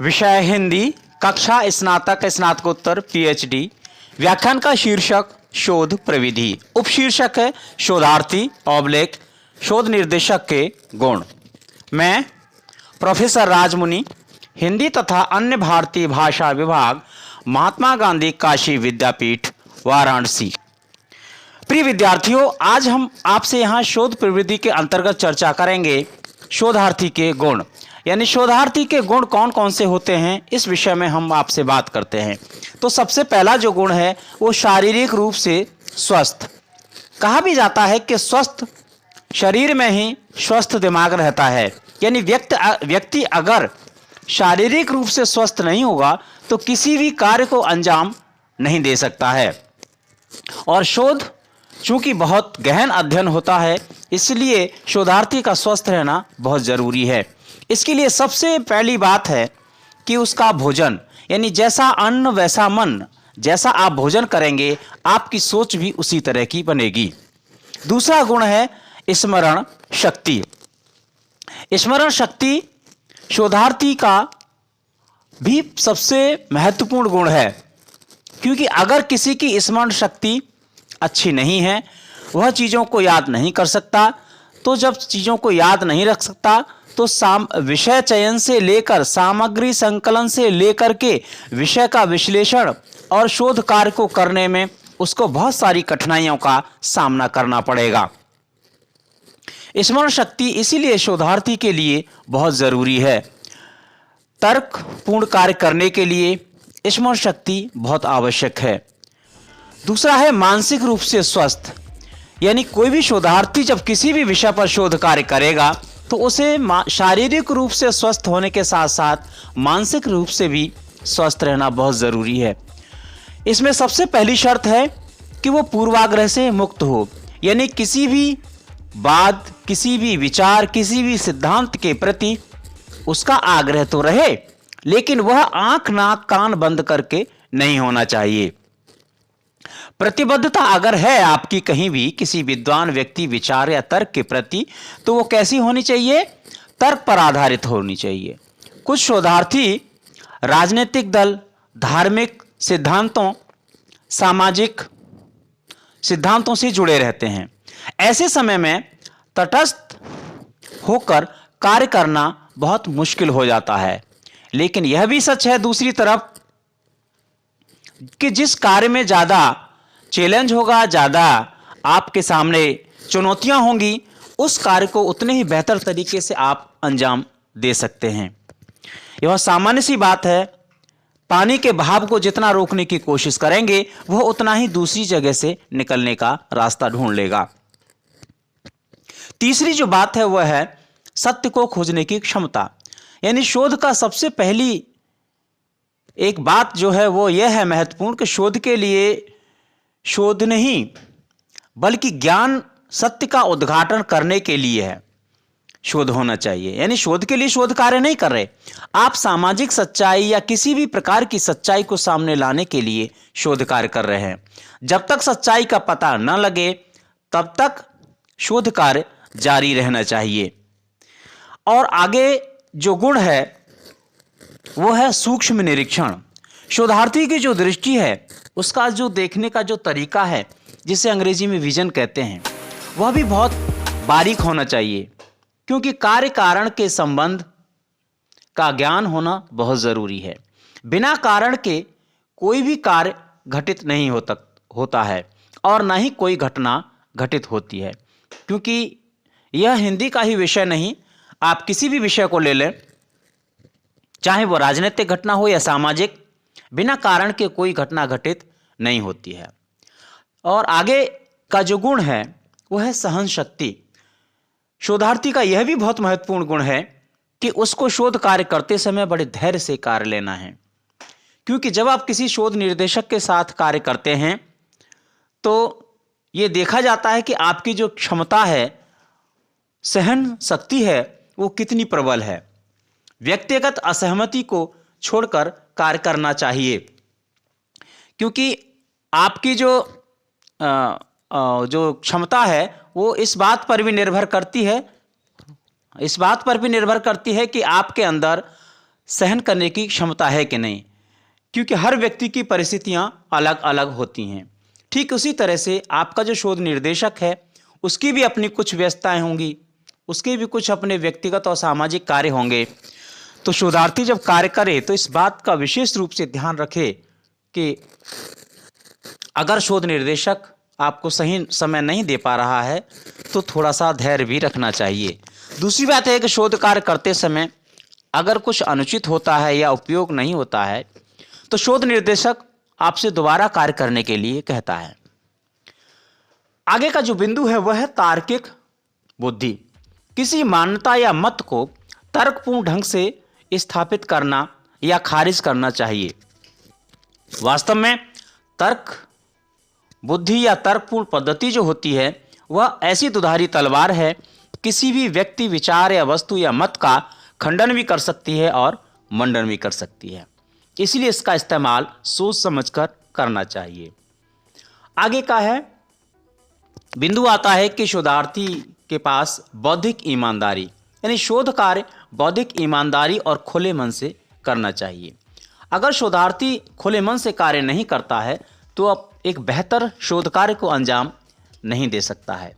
विषय हिंदी, कक्षा स्नातक स्नातकोत्तर पीएचडी। व्याख्यान का शीर्षक शोध प्रविधि। उपशीर्षक है शोधार्थी ऑब्लिक शोध निर्देशक के गुण। मैं प्रोफेसर राजमुनि, हिंदी तथा अन्य भारतीय भाषा विभाग, महात्मा गांधी काशी विद्यापीठ, वाराणसी। प्रिय विद्यार्थियों, आज हम आपसे यहाँ शोध प्रवृत्ति के अंतर्गत चर्चा करेंगे शोधार्थी के गुण, यानी शोधार्थी के गुण कौन कौन से होते हैं, इस विषय में हम आपसे बात करते हैं। तो सबसे पहला जो गुण है वो शारीरिक रूप से स्वस्थ। कहा भी जाता है कि स्वस्थ शरीर में ही स्वस्थ दिमाग रहता है, यानी व्यक्ति अगर शारीरिक रूप से स्वस्थ नहीं होगा तो किसी भी कार्य को अंजाम नहीं दे सकता है। और शोध चूंकि बहुत गहन अध्ययन होता है, इसलिए शोधार्थी का स्वस्थ रहना बहुत ज़रूरी है। इसके लिए सबसे पहली बात है कि उसका भोजन, यानी जैसा अन्न वैसा मन, जैसा आप भोजन करेंगे आपकी सोच भी उसी तरह की बनेगी। दूसरा गुण है स्मरण शक्ति। स्मरण शक्ति शोधार्थी का भी सबसे महत्वपूर्ण गुण है, क्योंकि अगर किसी की स्मरण शक्ति अच्छी नहीं है, वह चीज़ों को याद नहीं कर सकता, तो जब चीज़ों को याद नहीं रख सकता तो विषय चयन से लेकर सामग्री संकलन से लेकर के विषय का विश्लेषण और शोध कार्य को करने में उसको बहुत सारी कठिनाइयों का सामना करना पड़ेगा। स्मरण शक्ति इसीलिए शोधार्थी के लिए बहुत ज़रूरी है। तर्कपूर्ण कार्य करने के लिए स्मरण शक्ति बहुत आवश्यक है। दूसरा है मानसिक रूप से स्वस्थ, यानी कोई भी शोधार्थी जब किसी भी विषय पर शोध कार्य करेगा तो उसे शारीरिक रूप से स्वस्थ होने के साथ साथ मानसिक रूप से भी स्वस्थ रहना बहुत ज़रूरी है। इसमें सबसे पहली शर्त है कि वो पूर्वाग्रह से मुक्त हो, यानी किसी भी बात, किसी भी विचार, किसी भी सिद्धांत के प्रति उसका आग्रह तो रहे, लेकिन वह आंख नाक कान बंद करके नहीं होना चाहिए। प्रतिबद्धता अगर है आपकी कहीं भी किसी विद्वान व्यक्ति विचार या तर्क के प्रति, तो वो कैसी होनी चाहिए? तर्क पर आधारित होनी चाहिए। कुछ शोधार्थी राजनीतिक दल, धार्मिक सिद्धांतों, सामाजिक सिद्धांतों से जुड़े रहते हैं। ऐसे समय में तटस्थ होकर कार्य करना बहुत मुश्किल हो जाता है। लेकिन यह भी सच है दूसरी तरफ कि जिस कार्य में ज़्यादा चैलेंज होगा, ज़्यादा आपके सामने चुनौतियां होंगी, उस कार्य को उतने ही बेहतर तरीके से आप अंजाम दे सकते हैं। यह सामान्य सी बात है। पानी के बहाव को जितना रोकने की कोशिश करेंगे वह उतना ही दूसरी जगह से निकलने का रास्ता ढूंढ लेगा। तीसरी जो बात है वह है सत्य को खोजने की क्षमता, यानी शोध का सबसे पहली एक बात जो है वो यह है महत्वपूर्ण कि शोध के लिए शोध नहीं बल्कि ज्ञान सत्य का उद्घाटन करने के लिए है शोध होना चाहिए। यानी शोध के लिए शोध कार्य नहीं कर रहे आप, सामाजिक सच्चाई या किसी भी प्रकार की सच्चाई को सामने लाने के लिए शोध कार्य कर रहे हैं। जब तक सच्चाई का पता न लगे तब तक शोध कार्य जारी रहना चाहिए। और आगे जो गुण है वो है सूक्ष्म निरीक्षण। शोधार्थी की जो दृष्टि है, उसका जो देखने का जो तरीका है, जिसे अंग्रेजी में विजन कहते हैं, वह भी बहुत बारीक होना चाहिए, क्योंकि कार्य कारण के संबंध का ज्ञान होना बहुत ज़रूरी है। बिना कारण के कोई भी कार्य घटित नहीं होता है और ना ही कोई घटना घटित होती है। क्योंकि यह हिंदी का ही विषय नहीं, आप किसी भी विषय को ले लें, चाहे वो राजनीतिक घटना हो या सामाजिक, बिना कारण के कोई घटना घटित नहीं होती है। और आगे का जो गुण है वो है सहन शक्ति। शोधार्थी का यह भी बहुत महत्वपूर्ण गुण है कि उसको शोध कार्य करते समय बड़े धैर्य से कार्य लेना है, क्योंकि जब आप किसी शोध निर्देशक के साथ कार्य करते हैं तो ये देखा जाता है कि आपकी जो क्षमता है, सहन शक्ति है, वो कितनी प्रबल है। व्यक्तिगत असहमति को छोड़कर कार्य करना चाहिए, क्योंकि आपकी जो क्षमता है वो इस बात पर भी निर्भर करती है कि आपके अंदर सहन करने की क्षमता है कि नहीं, क्योंकि हर व्यक्ति की परिस्थितियां अलग अलग होती हैं। ठीक उसी तरह से आपका जो शोध निर्देशक है उसकी भी अपनी कुछ व्यस्तताएं होंगी, उसके भी कुछ अपने व्यक्तिगत और सामाजिक कार्य होंगे। तो शोधार्थी जब कार्य करे तो इस बात का विशेष रूप से ध्यान रखे कि अगर शोध निर्देशक आपको सही समय नहीं दे पा रहा है तो थोड़ा सा धैर्य भी रखना चाहिए। दूसरी बात है कि शोध कार्य करते समय अगर कुछ अनुचित होता है या उपयोग नहीं होता है तो शोध निर्देशक आपसे दोबारा कार्य करने के लिए कहता है। आगे का जो बिंदु है वह है तार्किक बुद्धि। किसी मान्यता या मत को तर्कपूर्ण ढंग से स्थापित करना या खारिज करना चाहिए। वास्तव में तर्क बुद्धि या तर्कपूर्ण पद्धति जो होती है वह ऐसी दुधारी तलवार है, किसी भी व्यक्ति, विचार या वस्तु या मत का खंडन भी कर सकती है और मंडन भी कर सकती है। इसलिए इसका इस्तेमाल सोच समझकर करना चाहिए। आगे का है बिंदु आता है कि शोधार्थी के पास बौद्धिक ईमानदारी, यानी शोध कार्य बौद्धिक ईमानदारी और खुले मन से करना चाहिए। अगर शोधार्थी खुले मन से कार्य नहीं करता है तो अब एक बेहतर शोध कार्य को अंजाम नहीं दे सकता है,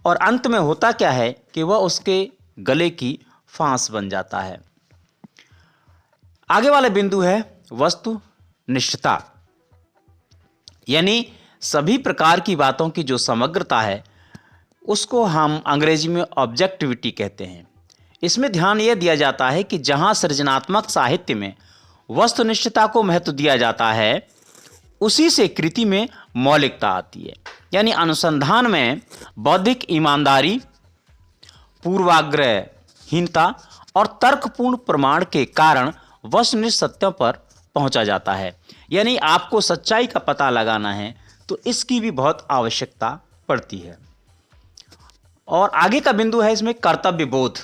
और अंत में होता क्या है कि वह उसके गले की फांस बन जाता है। आगे वाला बिंदु है वस्तुनिष्ठता, यानी सभी प्रकार की बातों की जो समग्रता है उसको हम अंग्रेजी में ऑब्जेक्टिविटी कहते हैं। इसमें ध्यान यह दिया जाता है कि जहां सृजनात्मक साहित्य में वस्तुनिष्ठता को महत्व दिया जाता है उसी से कृति में मौलिकता आती है। यानी अनुसंधान में बौद्धिक ईमानदारी, पूर्वाग्रहहीनता और तर्कपूर्ण प्रमाण के कारण वस्तुनिष्ठ सत्यों पर पहुंचा जाता है। यानी आपको सच्चाई का पता लगाना है तो इसकी भी बहुत आवश्यकता पड़ती है। और आगे का बिंदु है इसमें कर्तव्य बोध।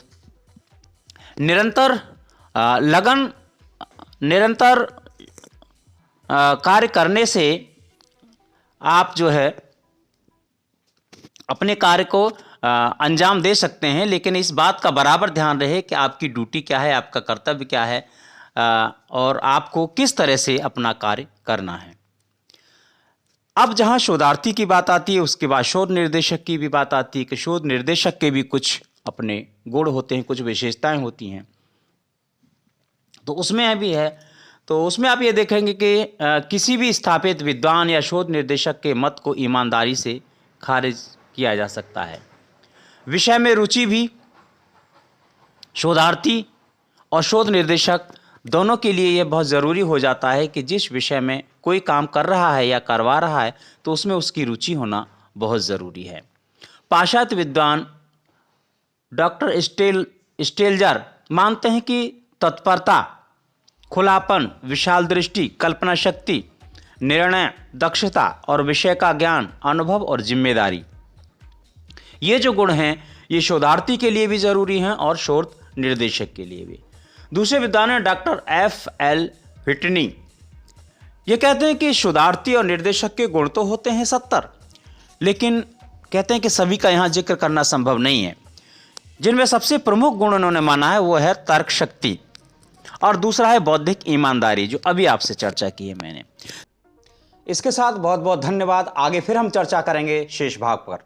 निरंतर लगन, निरंतर कार्य करने से आप जो है अपने कार्य को अंजाम दे सकते हैं, लेकिन इस बात का बराबर ध्यान रहे कि आपकी ड्यूटी क्या है, आपका कर्तव्य क्या है और आपको किस तरह से अपना कार्य करना है। अब जहां शोधार्थी की बात आती है उसके बाद शोध निर्देशक की भी बात आती है कि शोध निर्देशक के भी कुछ अपने गुण होते हैं, कुछ विशेषताएं होती हैं। तो उसमें भी है, तो उसमें आप ये देखेंगे कि किसी भी स्थापित विद्वान या शोध निर्देशक के मत को ईमानदारी से खारिज किया जा सकता है। विषय में रुचि भी शोधार्थी और शोध निर्देशक दोनों के लिए यह बहुत ज़रूरी हो जाता है कि जिस विषय में कोई काम कर रहा है या करवा रहा है तो उसमें उसकी रुचि होना बहुत ज़रूरी है। पाश्चात्य विद्वान डॉक्टर स्टेलजर मानते हैं कि तत्परता, खुलापन, विशाल दृष्टि, कल्पना शक्ति, निर्णय दक्षता और विषय का ज्ञान, अनुभव और जिम्मेदारी, ये जो गुण हैं ये शोधार्थी के लिए भी ज़रूरी हैं और शोध निर्देशक के लिए भी। दूसरे विद्वान हैं डॉक्टर F.L. व्हिटनी। ये कहते हैं कि शोधार्थी और निर्देशक के गुण तो होते हैं 70, लेकिन कहते हैं कि सभी का यहाँ जिक्र करना संभव नहीं है। जिनमें सबसे प्रमुख गुण उन्होंने माना है वो है तर्क शक्ति और दूसरा है बौद्धिक ईमानदारी, जो अभी आपसे चर्चा की है मैंने। इसके साथ बहुत बहुत धन्यवाद। आगे फिर हम चर्चा करेंगे शेष भाग पर।